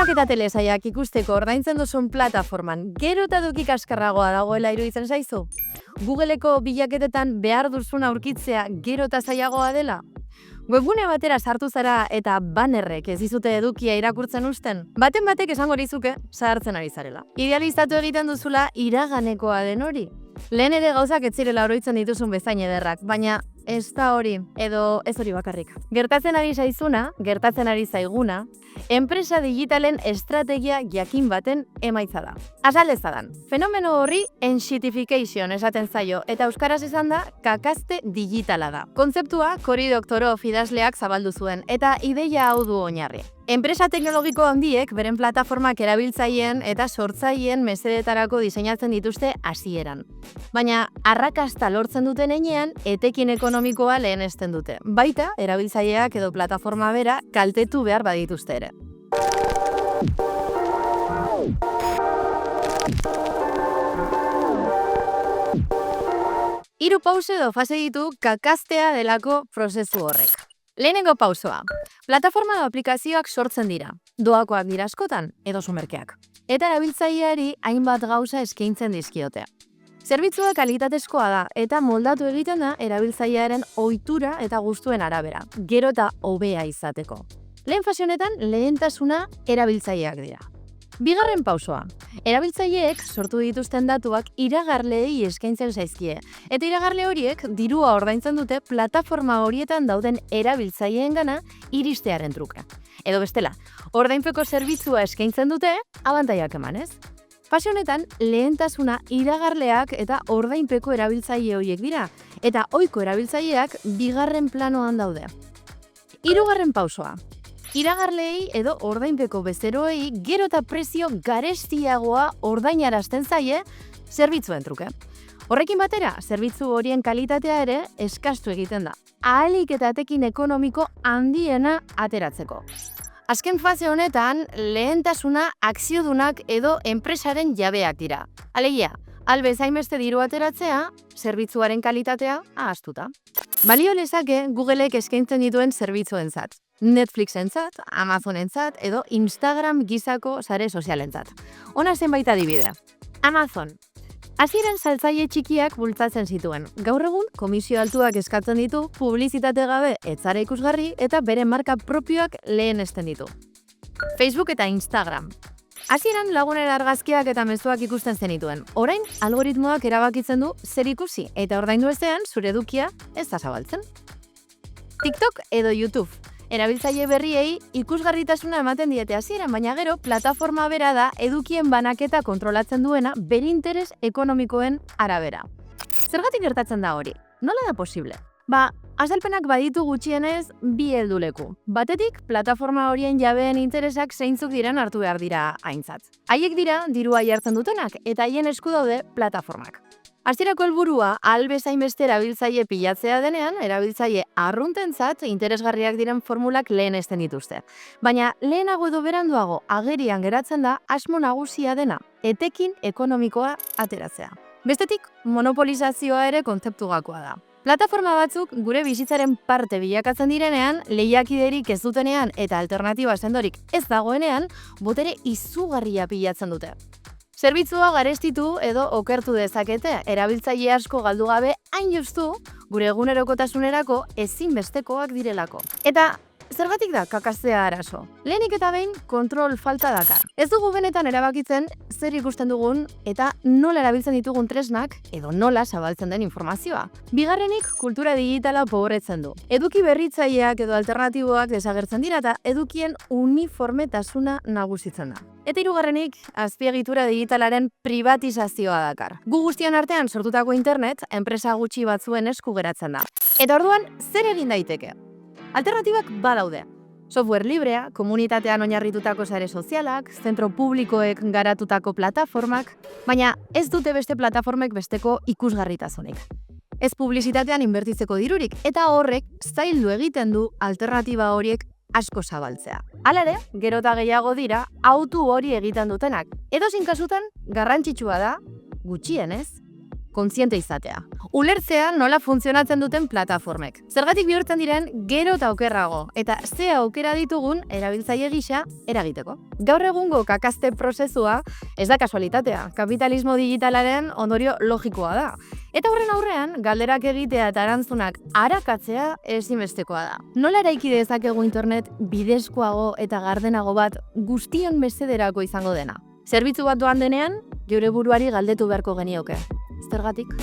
Filmak eta telesaiak ikusteko ordaintzen duzun plataforman gero eta eduki kaskarragoa dagoela iruditzen zaizu? Googleeko bilaketetan behar duzun aurkitzea gero eta zailagoa dela? Webgune batera sartu zara eta bannerrek ez dizute edukia irakurtzen uzten? Baten batek esango dizuke zahartzen ari zarela. Idealizatu egiten duzula iraganekoa den hori. Lehen ere gauzak ez zirela oroitzen dituzun bezain ederrak, baina ez da hori, edo ez hori bakarrik. Gertatzen ari zaizuna, gertatzen ari zaiguna, enpresa digitalen estrategia jakin baten emaitza da. Azaldezadan, fenomeno horri enshitification esaten zaio, eta euskaraz esan da kakazte digitala da. Kontzeptua Cory Doctorow idazleak zabaldu zuen, eta ideia hau du oinarri. Enpresa teknologiko handiek beren plataformak erabiltzaileen eta sortzaileen mesedetarako diseinatzen dituzte hasieran. Baina arrakasta lortzen duten heinean, etekin ekonomikoa lehenesten dute. Baita, erabiltzaileak edo plataforma bera kaltetu behar badituzte ere. Hiru pause edo fase ditu kakaztea delako prozesu horrek. Lehenengo pausoa. Plataforma edo aplikazioak sortzen dira. Doakoak dira askotan edo sumerkeak. Eta erabiltzaileari hainbat gauza eskaintzen dizkiote. Zerbitzua kalitatezkoa da eta moldatu egiten da erabiltzailearen ohitura eta gustuen arabera, gero eta hobea izateko. Lehen fase honetan lehentasuna erabiltzaileak dira. Bigarren pausoa. Erabiltzaileek sortu dituzten datuak iragarleei eskaintzen zaizkie, eta iragarle horiek dirua ordaintzen dute plataforma horietan dauden erabiltzaileengana iristearen truke. Edo bestela, ordainpeko zerbitzua eskaintzen dute abantaiak emanez. Fase honetan, lehentasuna iragarleak eta ordainpeko erabiltzaile horiek dira, eta ohiko erabiltzaileak bigarren planoan daude. Hirugarren pausoa. Iragarleei edo ordainpeko bezeroei gero eta prezio garestiagoa ordainarazten zaie zerbitzuen truke. Horrekin batera, zerbitzu horien kalitatea ere eskastu egiten da, ahalik eta etekin ekonomiko handiena ateratzeko. Azken fase honetan, lehentasuna akziodunak edo enpresaren jabeak dira. Alegia, albe zainbeste diru ateratzea, zerbitzuaren kalitatea ahaztuta. Balio lezake Googleek eskaintzen dituen zerbitzuentzat. Netflixentzat, Amazonentzat edo Instagram gizako sare sozialentzat. Hona zenbait adibide. Amazon. Hasieran saltzaile txikiak bultzatzen zituen. Gaur egun, komisio altuak eskatzen ditu, publizitate gabe etzara ikusgarri eta bere marka propioak lehenesten ditu. Facebook eta Instagram. Hasieran lagunen argazkiak eta mezuak ikusten zenituen. Orain, algoritmoak erabakitzen du zer ikusi eta ordaindu ezean zure edukia ez da zabaltzen. TikTok edo YouTube. Erabiltzaile berriei ikusgarritasuna ematen diete hasieran, baina gero plataforma bera da edukien banaketa kontrolatzen duena bere interes ekonomikoen arabera. Zergatik gertatzen da hori? Nola da posible? Azalpenak baditu gutxienez bi helduleku. Batetik, plataforma horien jabeen interesak zeintzuk diren hartu behar dira aintzat. Haiek dira dirua jartzen dutenak eta haien esku daude plataformak. Hasierako helburua ahal bezain beste erabiltzaile pilatzea denean, erabiltzaile arruntentzat interesgarriak diren formulak lehenesten dituzte. Baina lehenago edo beranduago agerian geratzen da asmo nagusia dena, etekin ekonomikoa ateratzea. Bestetik, monopolizazioa ere kontzeptu gakoa da. Plataforma batzuk gure bizitzaren parte bilakatzen direnean, lehiakiderik ez dutenean eta alternatiba sendorik ez dagoenean, botere izugarria pilatzen dute. Zerbitzua garestitu edo okertu dezakete, erabiltzaile asko galdu gabe hain justu gure egunerokotasunerako ezinbestekoak direlako. Eta zergatik da kakaztea arazo? Lehenik eta behin kontrol falta dakar. Ez dugu benetan erabakitzen zer ikusten dugun eta nola erabiltzen ditugun tresnak edo nola zabaltzen den informazioa. Bigarrenik, kultura digitala pobretzen du. Eduki berritzaileak edo alternatiboak desagertzen dira eta edukien uniformetasuna nagusitzen da. Eta hirugarrenik, azpiegitura digitalaren privatizazioa dakar. Gu guztion artean sortutako internet, enpresa gutxi batzuen esku geratzen da. Eta orduan, zer egin daiteke? Alternatibak badaude. Software librea, komunitatean oinarritutako sare sozialak, zentro publikoek garatutako plataformak, baina ez dute beste plataformek besteko ikusgarritasunik. Ez publizitatean inbertitzeko dirurik, eta horrek zaildu egiten du alternatiba horiek asko zabaltzea. Hala ere, gero eta gehiago dira autu hori egiten dutenak. Edozein kasutan, garrantzitsua da, gutxienez, kontziente izatea. Ulertzea nola funtzionatzen duten plataformek. Zergatik bihurtzen diren gero eta okerrago, eta ze aukera ditugun erabiltzaile gisa eragiteko. Gaur egungo kakazte prozesua ez da kasualitatea, kapitalismo digitalaren ondorio logikoa da. Eta horren aurrean, galderak egitea eta erantzunak arakatzea ezinbestekoa da. Nola eraiki dezakegu internet bidezkoago eta gardenago bat guztion mesederako izango dena? Zerbitzu bat doan denean, geure buruari galdetu beharko genioke. Zergatik?